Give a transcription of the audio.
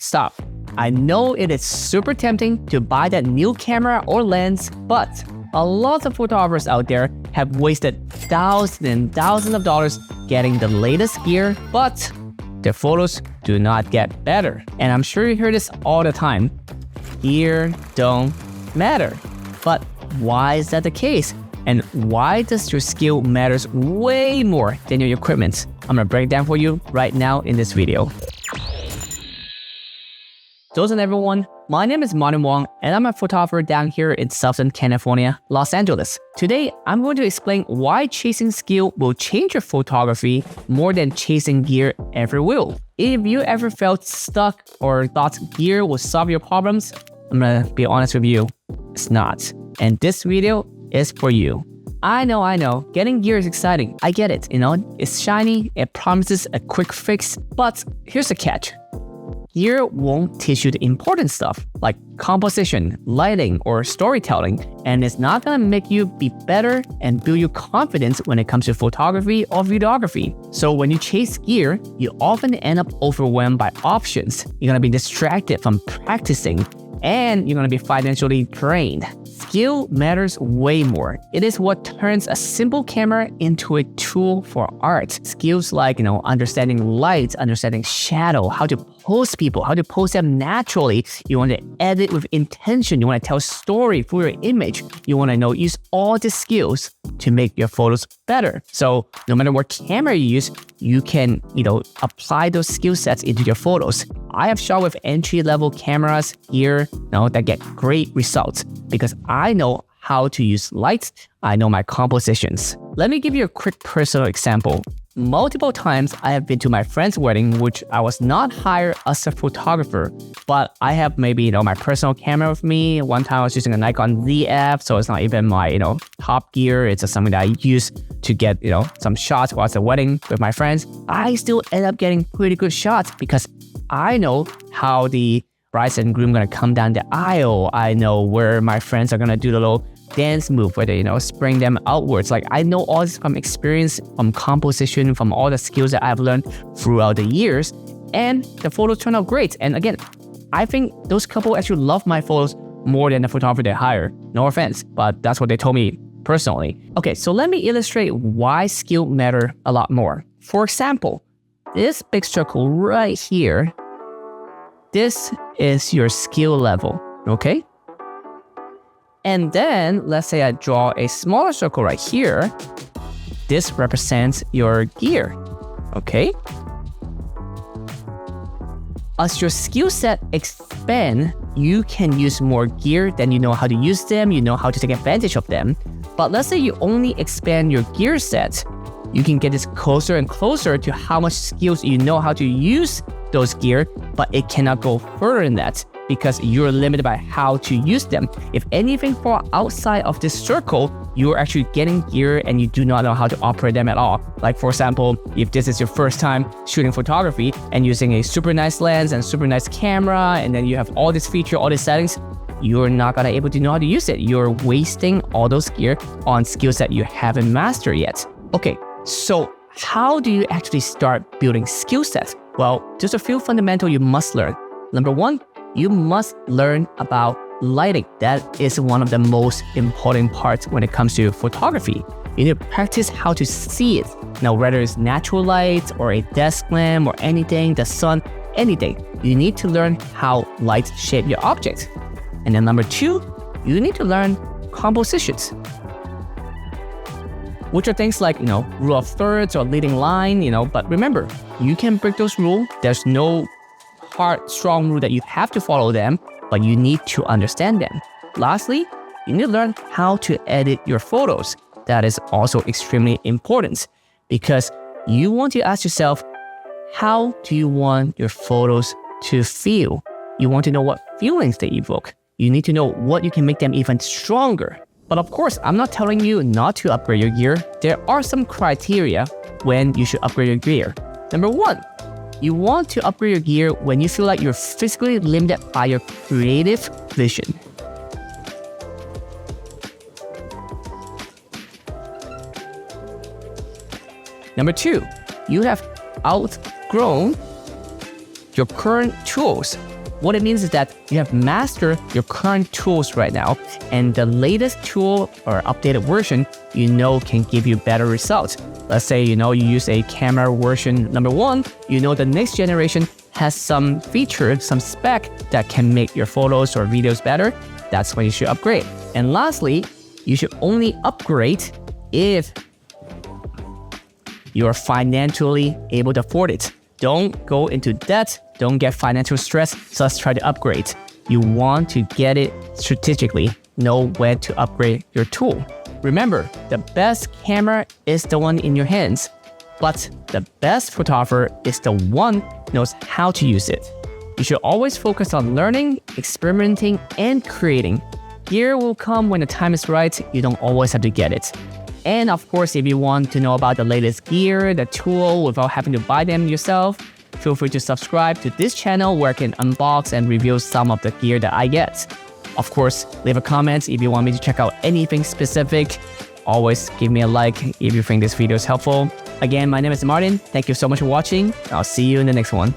stop. I know it is super tempting to buy that new camera or lens, but a lot of photographers out there have wasted thousands and thousands of dollars getting the latest gear, but their photos do not get better. And I'm sure you hear this all the time. Gear don't matter. But why is that the case? And why does your skill matters way more than your equipment? I'm gonna break it down for you right now in this video. Hello everyone, my name is Martin Wong and I'm a photographer down here in Southern California, Los Angeles. Today, I'm going to explain why chasing skill will change your photography more than chasing gear ever will. If you ever felt stuck or thought gear will solve your problems, I'm gonna be honest with you, it's not. And this video is for you. I know, getting gear is exciting. I get it, it's shiny, it promises a quick fix, but here's the catch. Gear won't teach you the important stuff like composition, lighting, or storytelling, and it's not gonna make you be better and build your confidence when it comes to photography or videography. So when you chase gear, you often end up overwhelmed by options. You're gonna be distracted from practicing, and you're gonna be financially drained. Skill matters way more. It is what turns a simple camera into a tool for art. Skills like, understanding light, understanding shadow, how to pose people, how to pose them naturally. You want to edit with intention. You want to tell a story through your image. You want to use all the skills to make your photos better. So no matter what camera you use, you can, apply those skill sets into your photos. I have shot with entry-level cameras here, that get great results because I know how to use lights. I know my compositions. Let me give you a quick personal example. Multiple times I have been to my friend's wedding, which I was not hired as a photographer, but I have maybe, my personal camera with me. One time I was using a Nikon ZF, so it's not even my, top gear. It's just something that I use to get, some shots while at a wedding with my friends. I still end up getting pretty good shots because I know how the bride and groom gonna come down the aisle. I know where my friends are gonna do the little dance move where they, spring them outwards. Like I know all this from experience, from composition, from all the skills that I've learned throughout the years, and the photos turn out great. And again, I think those couple actually love my photos more than the photographer they hire. No offense, but that's what they told me personally. Okay, so let me illustrate why skill matter a lot more. For example, this big circle right here, this is your skill level, okay? And then let's say I draw a smaller circle right here. This represents your gear, okay? As your skill set expands, you can use more gear, then you know how to use them, you know how to take advantage of them. But let's say you only expand your gear set, you can get this closer and closer to how much skills you know how to use those gear, but it cannot go further than that because you're limited by how to use them. If anything fall outside of this circle, you're actually getting gear and you do not know how to operate them at all. Like for example, if this is your first time shooting photography and using a super nice lens and super nice camera, and then you have all this feature, all these settings, you're not gonna able to know how to use it. You're wasting all those gear on skills that you haven't mastered yet. Okay, so how do you actually start building skill sets? Well, there's a few fundamentals you must learn. Number one, you must learn about lighting. That is one of the most important parts when it comes to photography. You need to practice how to see it. Now, whether it's natural light or a desk lamp or anything, the sun, anything, you need to learn how light shape your object. And then number two, you need to learn compositions, which are things like, rule of thirds or leading line, but remember, you can break those rules. There's no hard, strong rule that you have to follow them, but you need to understand them. Lastly, you need to learn how to edit your photos. That is also extremely important because you want to ask yourself, how do you want your photos to feel? You want to know what feelings they evoke. You need to know what you can make them even stronger. But of course, I'm not telling you not to upgrade your gear. There are some criteria when you should upgrade your gear. Number one, you want to upgrade your gear when you feel like you're physically limited by your creative vision. Number two, you have outgrown your current tools. What it means is that you have mastered your current tools right now, and the latest tool or updated version can give you better results. Let's say you use a camera version number 1, the next generation has some feature, some spec that can make your photos or videos better. That's when you should upgrade. And lastly, you should only upgrade if you're financially able to afford it. Don't go into debt, don't get financial stress, just try to upgrade. You want to get it strategically, know when to upgrade your tool. Remember, the best camera is the one in your hands, but the best photographer is the one who knows how to use it. You should always focus on learning, experimenting, and creating. Gear will come when the time is right, you don't always have to get it. And of course, if you want to know about the latest gear, the tool, without having to buy them yourself, feel free to subscribe to this channel where I can unbox and review some of the gear that I get. Of course, leave a comment if you want me to check out anything specific. Always give me a like if you think this video is helpful. Again, my name is Martin. Thank you so much for watching. I'll see you in the next one.